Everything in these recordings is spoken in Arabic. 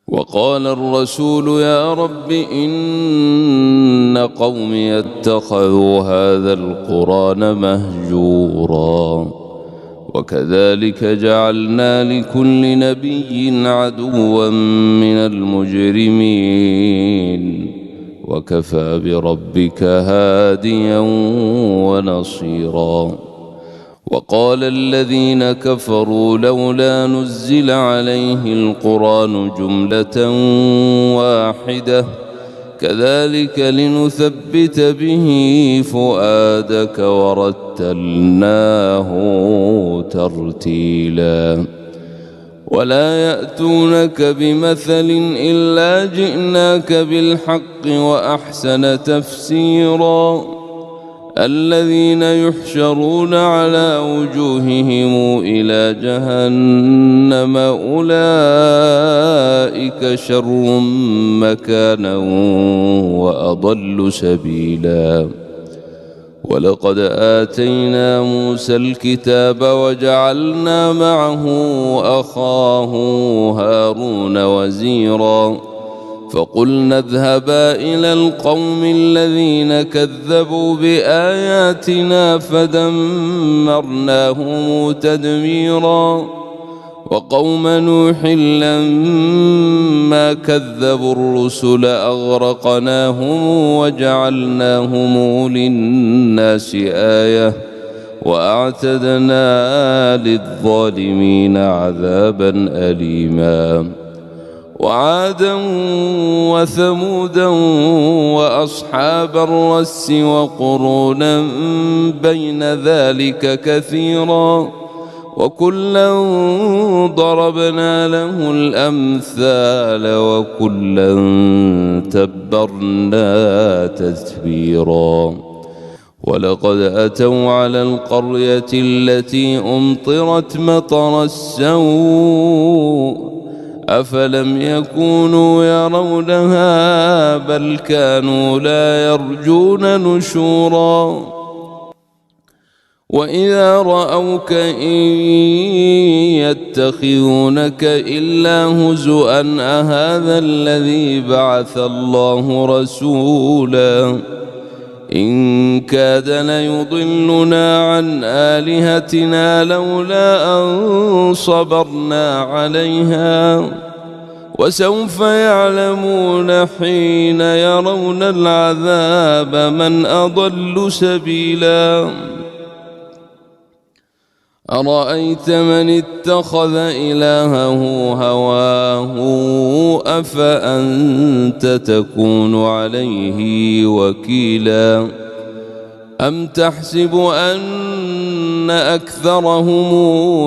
وقال الرسول يا رب إن قومي اتخذوا هذا القرآن مهجورا وكذلك جعلنا لكل نبي عدوا من المجرمين وكفى بربك هاديا ونصيرا. وقال الذين كفروا لولا نزل عليه القرآن جملة واحدة كذلك لنثبت به فؤادك ورتلناه ترتيلا. ولا يأتونك بمثل إلا جئناك بالحق وأحسن تفسيرا. الذين يحشرون على وجوههم إلى جهنم أولئك شر مكانا وأضل سبيلا. ولقد آتينا موسى الكتاب وجعلنا معه أخاه هارون وزيرا فقلنا اذهبا إلى القوم الذين كذبوا بآياتنا فدمرناهم تدميرا. وقوم نوح لما كذبوا الرسل أغرقناهم وجعلناهم للناس آية وأعتدنا للظالمين عذابا أليما. وعادا وثمودا وأصحاب الرس وقرونا بين ذلك كثيرا وكلا ضربنا له الأمثال وكلا تبرنا تتبيرا. ولقد أتوا على القرية التي أمطرت مطر السوء أفلم يكونوا يرونها بل كانوا لا يرجون نشورا. وإذا رأوك إن يتخذونك إلا هزؤا أهذا الذي بعث الله رسولا إن كاد ليضلنا عن آلهتنا لولا أن صبرنا عليها وسوف يعلمون حين يرون العذاب من أضل سبيلا. أرأيت من اتخذ إلهه هواه أفأنت تكون عليه وكيلا. أم تحسب أن أكثرهم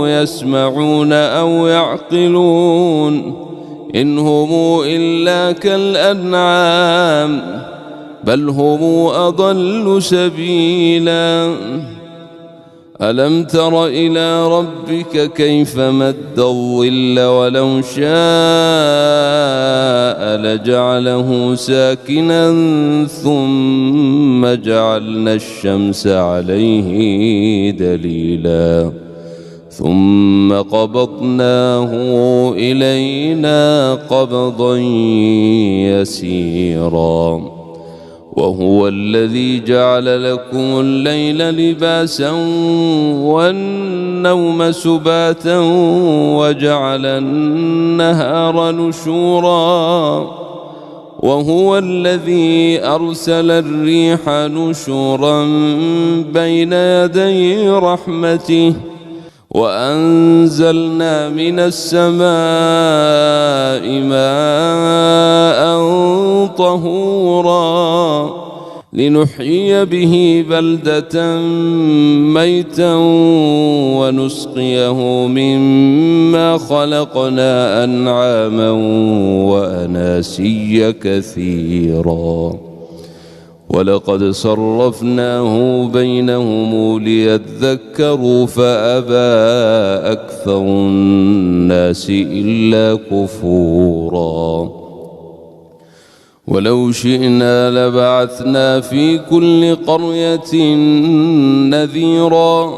يسمعون أو يعقلون إن هم إلا كالأنعام بل هم أضل سبيلا. ألم تر إلى ربك كيف مد الظل ولو شاء لجعله ساكنا ثم جعلنا الشمس عليه دليلا ثم قبضناه إلينا قبضا يسيرا. وهو الذي جعل لكم الليل لباسا والنوم سباتا وجعل النهار نشورا. وهو الذي أرسل الريح نشورا بين يدي رحمته وأنزلنا من السماء ماء طهورا لنحيي به بلدة ميتا ونسقيه مما خلقنا أنعاما وأناسيا كثيرا. ولقد صرفناه بينهم ليذكروا فأبى أكثر الناس إلا كفورا. ولو شئنا لبعثنا في كل قرية نذيرا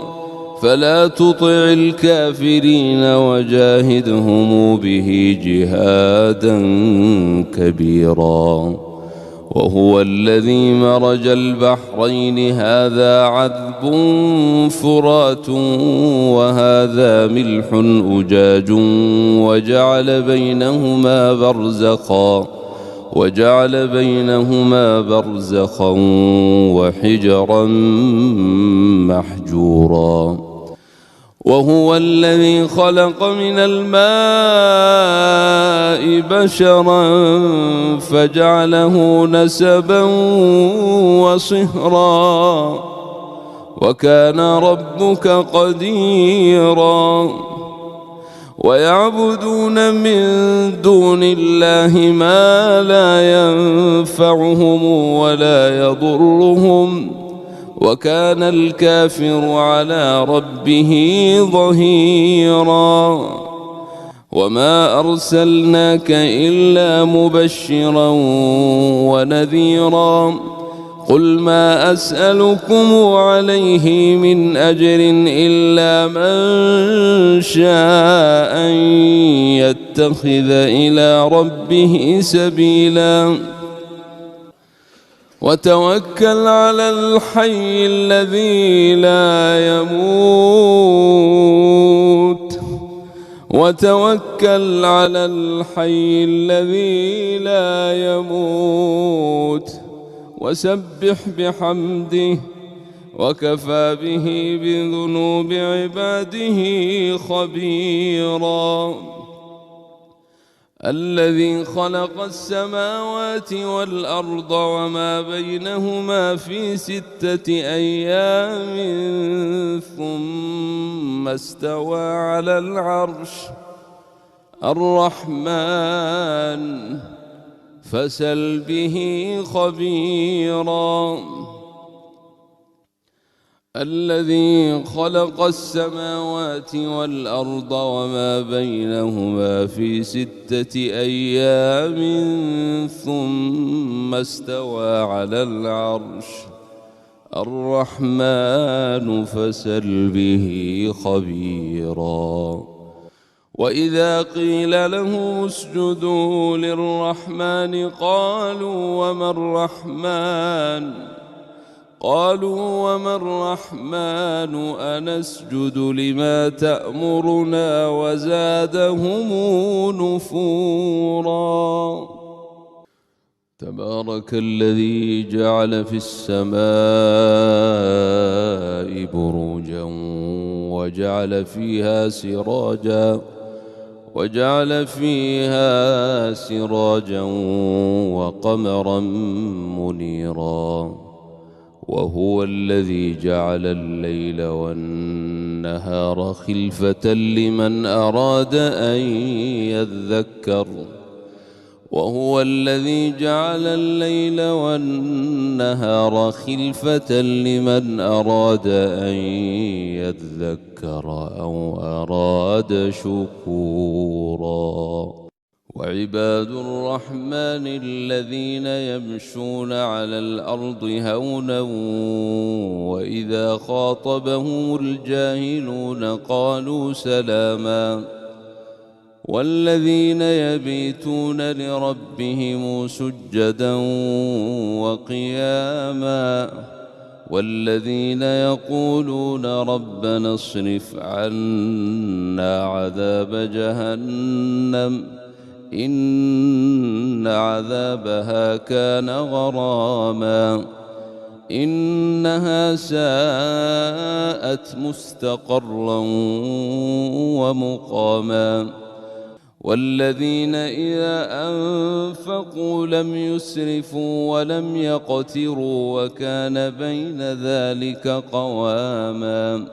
فلا تطع الكافرين وجاهدهم به جهادا كبيرا. وهو الذي مرج البحرين هذا عذب فرات وهذا ملح أجاج وجعل بينهما برزخا وحجرا محجورا. وهو الذي خلق من الماء بشرا فجعله نسبا وصهرا وكان ربك قديرا. ويعبدون من دون الله ما لا ينفعهم ولا يضرهم وكان الكافر على ربه ظهيرا. وما أرسلناك إلا مبشرا ونذيرا. قل ما أسألكم عليه من أجر إلا من شاء أن يتخذ إلى ربه سبيلا. وتوكل على الحي الذي لا يموت وسبح بحمده وكفى به بذنوب عباده خبيرا. الذي خلق السماوات والأرض وما بينهما في 6 أيام ثم استوى على العرش. الرحمن فسل به خبيرا. الذي خلق السماوات والأرض وما بينهما في 6 أيام ثم استوى على العرش. الرحمن فسل به خبيرا. وإذا قيل لهم اسجدوا للرحمن قالوا وما الرحمن أنسجد لما تأمرنا وزادهم نفورا. تبارك الذي جعل في السماء بروجا وجعل فيها سراجا وقمرا منيرا. وهو الذي جعل الليل والنهار خلفة لمن أراد أن يذكر أو أراد شكورا. وعباد الرحمن الذين يمشون على الأرض هونا وإذا خاطبهم الجاهلون قالوا سلاما. والذين يبيتون لربهم سجدا وقياما. والذين يقولون ربنا اصرف عنا عذاب جهنم إن عذابها كان غراما إنها ساءت مستقرا ومقاما. والذين إذا أنفقوا لم يسرفوا ولم يقتروا وكان بين ذلك قواما.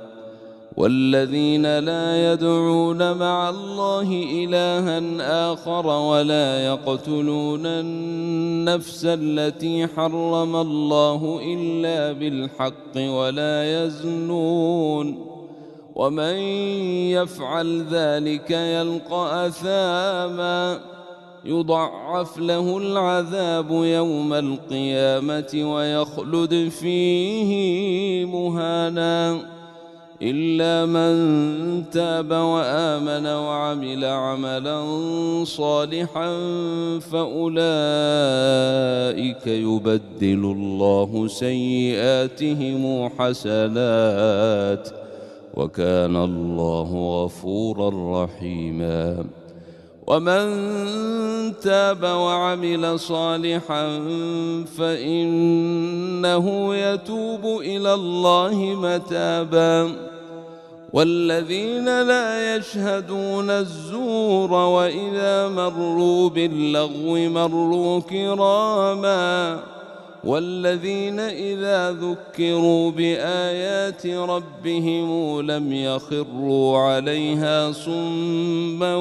والذين لا يدعون مع الله إلها آخر ولا يقتلون النفس التي حرم الله إلا بالحق ولا يزنون ومن يفعل ذلك يلقى أثاما يضاعف له العذاب يوم القيامة ويخلد فيه مهانا إلا من تاب وآمن وعمل عملا صالحا فأولئك يبدل الله سيئاتهم حسنات وكان الله غفورا رحيما. ومن تاب وعمل صالحا فإنه يتوب إلى الله متابا. والذين لا يشهدون الزور وإذا مروا باللغو مروا كراما. والذين إذا ذكروا بآيات ربهم لم يخروا عليها صما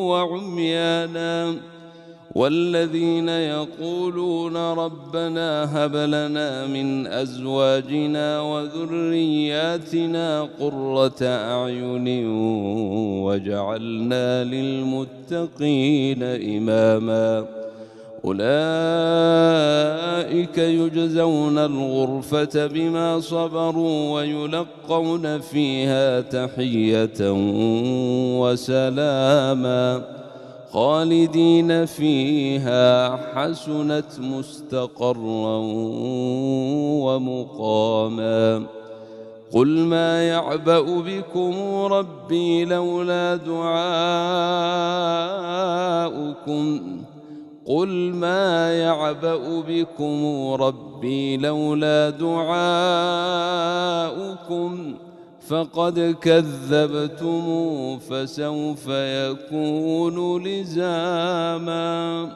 وعميانا. والذين يقولون ربنا هب لنا من أزواجنا وذرياتنا قرة أعين واجعلنا للمتقين إماما. أولئك يجزون الغرفة بما صبروا ويلقون فيها تحية وسلاما خالدين فيها حسنت مستقرا ومقاما. قل ما يعبأ بكم ربي لولا دعاؤكم قل ما يعبأ بكم ربي لولا دعاؤكم فقد كذبتم فسوف يكون لزاما.